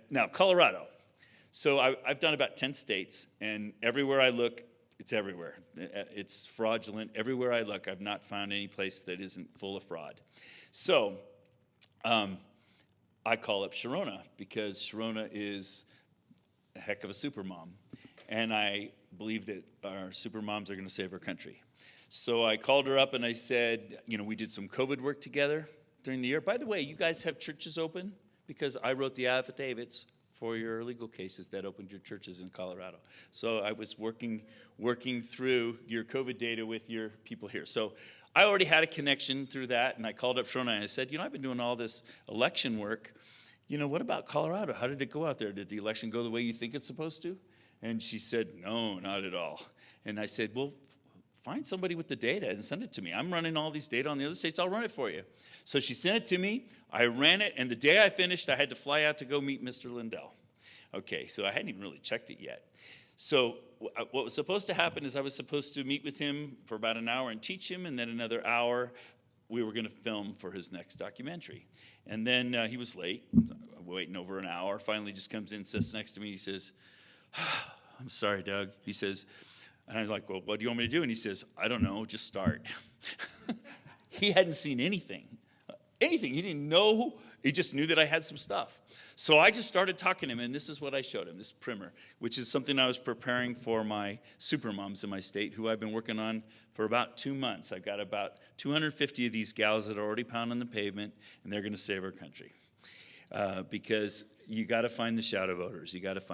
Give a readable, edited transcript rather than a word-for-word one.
Now Colorado. So I've done about 10 states, and everywhere I look, it's everywhere. It's fraudulent. Everywhere I look, I've not found any place that isn't full of fraud. So I call up Sherrona because Sherrona is a heck of a super mom. And I believe that our super moms are going to save our country. So I called her up and I said, we did some COVID work together during the year. By the way, you guys have churches open? Because I wrote the affidavits for your legal cases that opened your churches in Colorado. So I was working through your COVID data with your people here. So I already had a connection through that, and I called up Sherrona and I said, I've been doing all this election work. What about Colorado? How did it go out there? Did the election go the way you think it's supposed to? And she said, no, not at all. And I said, well, find somebody with the data and send it to me. I'm running all these data on the other states. I'll run it for you. So she sent it to me. I ran it, and the day I finished, I had to fly out to go meet Mr. Lindell. Okay, so I hadn't even really checked it yet. So what was supposed to happen is I was supposed to meet with him for about an hour and teach him, and then another hour we were going to film for his next documentary. And then he was late, waiting over an hour. Finally just comes in, sits next to me. He says, I'm sorry, Doug. He says, and I was like, well, what do you want me to do? And he says, I don't know, just start. He hadn't seen anything. He didn't know. He just knew that I had some stuff. So I just started talking to him, and this is what I showed him, this primer, which is something I was preparing for my super moms in my state, who I've been working on for about 2 months. I've got about 250 of these gals that are already pounding the pavement, and they're going to save our country. Because you got to find the shadow voters. You got to find